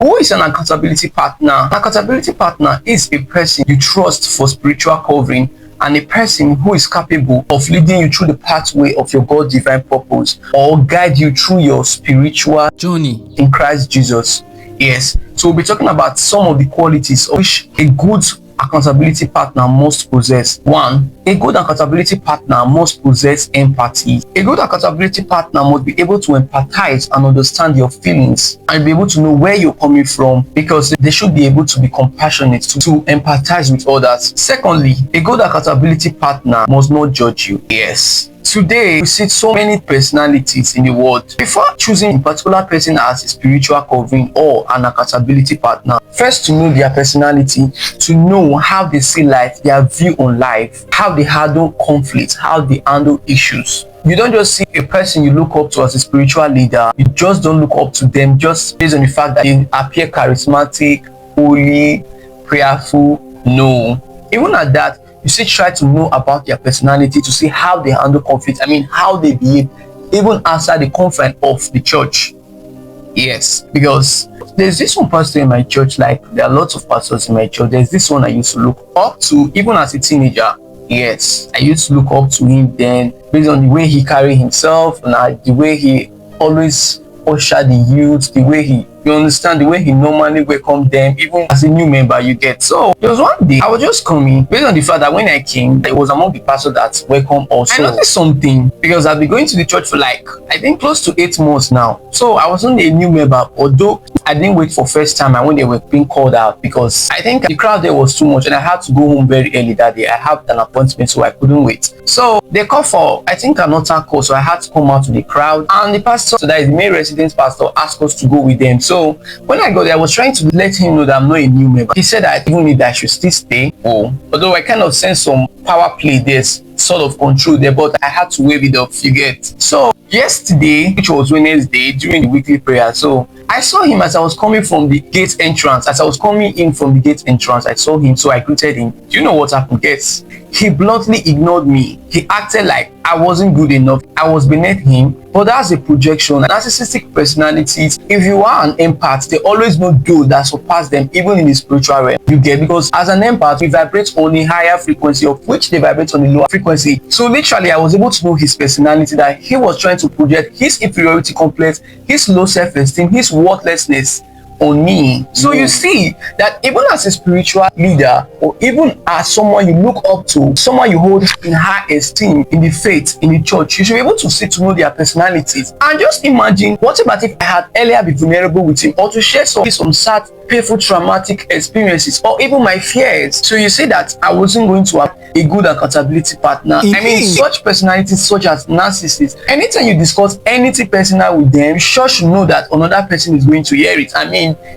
Who is an accountability partner? An accountability partner is a person you trust for spiritual covering and a person who is capable of leading you through the pathway of your God divine purpose or guide you through your spiritual journey in Christ Jesus. Yes, so we'll be talking about some of the qualities of which a good accountability partner must possess. 1. A good accountability partner must possess empathy. A good accountability partner must be able to empathize and understand your feelings and be able to know where you're coming from, because they should be able to be compassionate to empathize with others. Secondly, a good accountability partner must not judge you. Yes. Today, we see so many personalities in the world. Before choosing a particular person as a spiritual covering or an accountability partner, first to know their personality, to know how they see life, their view on life, how they handle conflict, how they handle issues. You don't just see a person you look up to as a spiritual leader. You just don't look up to them just based on the fact that they appear charismatic, holy, prayerful. No. Even at that, you still try to know about their personality to see how they handle conflict. How they behave, even outside the confines of the church. Yes, because there's this one pastor in my church, like there are lots of pastors in my church. There's this one I used to look up to, even as a teenager. Yes, I used to look up to him then, based on the way he carried himself and the way he always ushered the youth, the way he, you understand, the way he normally welcomed them, even as a new member you get. So there was one day I was just coming, based on the fact that when I came, I was among the pastors that welcome also. I noticed something, because I've been going to the church for like, I think close to 8 months now. So I was only a new member, although I didn't wait for first time and when they were being called out, because I think the crowd there was too much and I had to go home very early that day. I had an appointment, so I couldn't wait. So they called for, I think, an altar call, so I had to come out to the crowd, and the pastor, so that is the main residence pastor, asked us to go with them. So when I got there, I was trying to let him know that I'm not a new member. He said that even if I should still stay. Although I kind of sensed some power play, there's sort of control there, but I had to wave it off, you get. So yesterday, which was Wednesday, during the weekly prayer, so I saw him as I was coming from the gate entrance. As I was coming in from the gate entrance, I saw him, so I greeted him. Do you know what happened? Yes, he bluntly ignored me. He acted like I wasn't good enough. I was beneath him. But that's a projection. Narcissistic personalities, if you are an empath, they always know those that surpass them, even in the spiritual realm. You get, because as an empath, we vibrate on a higher frequency, of which they vibrate on a lower frequency. So literally, I was able to know his personality, that he was trying to project his inferiority complex, his low self-esteem, his worthlessness on me. So you see that even as a spiritual leader, or even as someone you look up to, someone you hold in high esteem in the faith, in the church, you should be able to see, to know their personalities. And just imagine, what about if I had earlier been vulnerable with him, or to share some sad, painful, traumatic experiences, or even my fears. So you see that I wasn't going to have a good accountability partner. Such personalities such as narcissists, anytime you discuss anything personal with them, you sure should know that another person is going to hear it.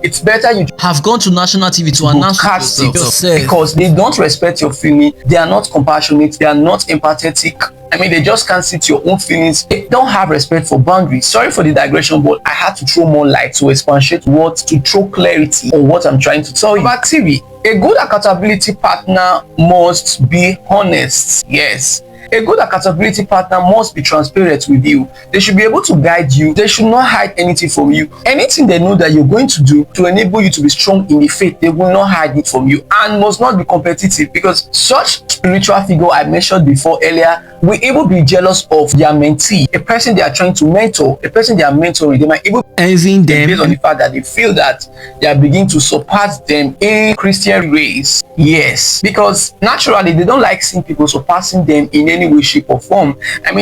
It's better you have gone to national TV to announce yourself, because they don't respect your feeling. They are not compassionate. They are not empathetic. They just can't see to your own feelings. They don't have respect for boundaries. Sorry for the digression, but I had to throw more light to expatiate words, to throw clarity on what I'm trying to tell you. About TV, a good accountability partner must be honest. Yes. A good accountability partner must be transparent with you. They should be able to guide you. They should not hide anything from you. Anything they know that you're going to do to enable you to be strong in the faith, they will not hide it from you, and must not be competitive, because such spiritual figure I mentioned before earlier will even be jealous of their mentee, a person they are trying to mentor, a person they are mentoring. They might even envying them based on the fact that they feel that they are beginning to surpass them in Christian race. Yes, because naturally they don't like seeing people surpassing them in any way, shape, or form.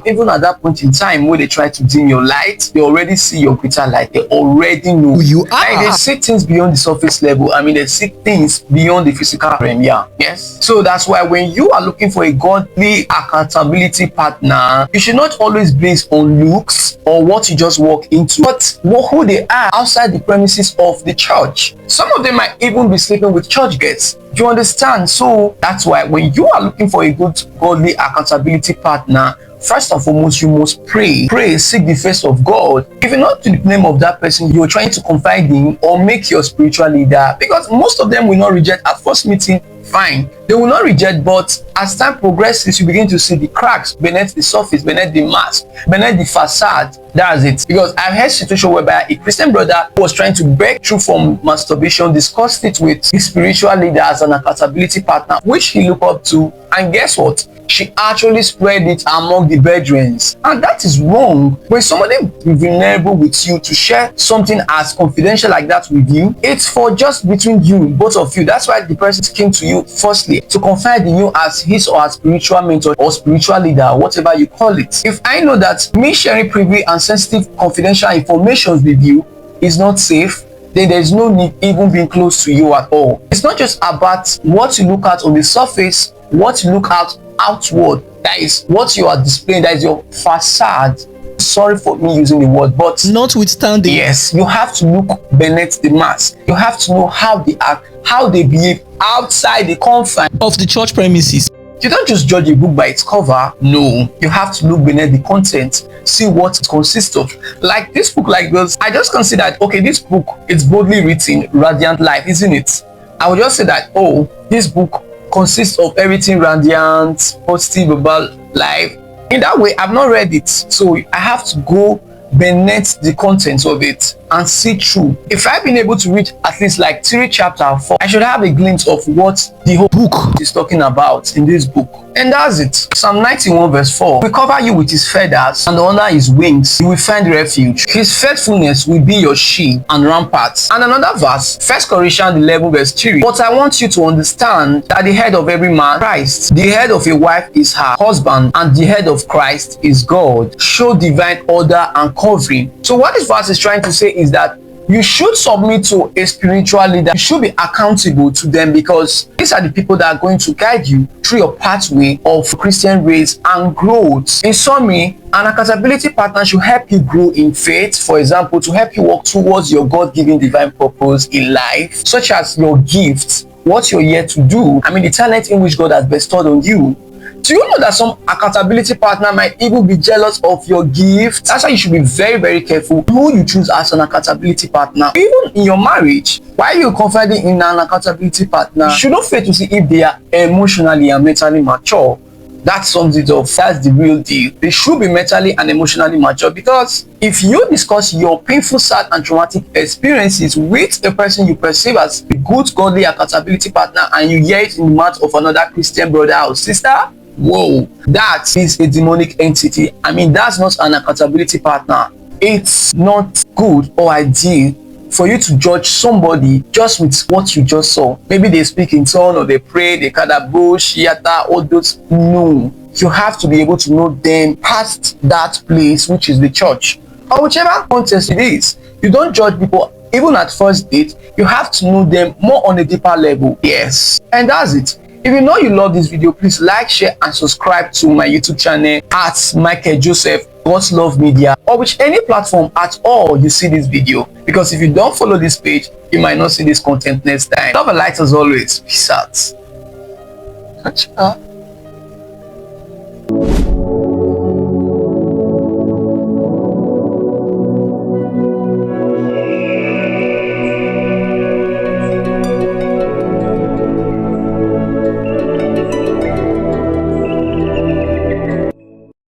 Even at that point in time where they try to dim your light, they already see your greater light. They already know who you are. They see things beyond the surface level. They see things beyond the physical realm. Yes. So that's why when you are looking for a godly accountability partner, you should not always base on looks or what you just walk into, but who they are outside the premises of the church. Some of them might even be sleeping with church girls. Do you understand? So that's why when you are looking for a good godly accountability partner, first and foremost, you must pray. Pray, seek the face of God. If you not to the name of that person you're trying to confide in or make your spiritual leader, because most of them will not reject at first meeting. Fine, they will not reject, but as time progresses, you begin to see the cracks beneath the surface, beneath the mask, beneath the facade. That's it. Because I've heard situation whereby a Christian brother who was trying to break through from masturbation discussed it with his spiritual leader as an accountability partner, which he looked up to, and guess what? She actually spread it among the brethren. And that is wrong. When somebody is vulnerable with you to share something as confidential like that with you, it's for just between you, both of you. That's why the person came to you firstly, to confide in you as his or her spiritual mentor or spiritual leader, whatever you call it. If I know that me sharing privy and sensitive confidential information with you is not safe, then there's no need even being close to you at all. It's not just about what you look at on the surface, what you look at outward. That is what you are displaying. That is your facade. Sorry for me using the word, but notwithstanding, yes, you have to look beneath the mask. You have to know how they act, how they behave outside the confines of the church premises. You don't just judge a book by its cover. No, you have to look beneath the content, see what it consists of. Like this book, like this, I just consider that, okay, this book, it's boldly written, Radiant Life, isn't it? I would just say that, oh, this book consists of everything radiant, positive about life. In that way, I've not read it, so I have to go beneath the contents of it and see through. If I've been able to read at least like 3 chapters, 4, I should have a glimpse of what the whole book is talking about in this book. And that's it. Psalm 91 verse 4. We cover you with his feathers, and under his wings you will find refuge. His faithfulness will be your shield and ramparts. And another verse, 1 Corinthians 11 verse 3. But I want you to understand that the head of every man, Christ. The head of a wife is her husband, and the head of Christ is God. Show divine order and covering. So what this verse is trying to say is that you should submit to a spiritual leader. You should be accountable to them, because these are the people that are going to guide you through your pathway of Christian race and growth. In summary, an accountability partner should help you grow in faith, for example, to help you walk towards your God-given divine purpose in life, such as your gifts, what you're here to do, the talent in which God has bestowed on you. Do you know that some accountability partner might even be jealous of your gift? That's why you should be very, very careful who you choose as an accountability partner. Even in your marriage, while you're confiding in an accountability partner, you should not fail to see if they are emotionally and mentally mature. That sums it up. That's the real deal. They should be mentally and emotionally mature, because if you discuss your painful, sad, and traumatic experiences with a person you perceive as a good, godly accountability partner, and you hear it in the mouth of another Christian brother or sister, whoa, that is a demonic entity. That's not an accountability partner. It's not good or ideal for you to judge somebody just with what you just saw. Maybe they speak in tongues, or they pray, they kadabo, shiata, all those. No, you have to be able to know them past that place, which is the church, or whichever context it is. You don't judge people even at first date. You have to know them more on a deeper level. Yes, and that's it. If you know you love this video, please like, share, and subscribe to my YouTube channel at Michael Joseph God's Love Media, or which any platform at all you see this video, because if you don't follow this page, you might not see this content next time. Love and light as always. Peace out.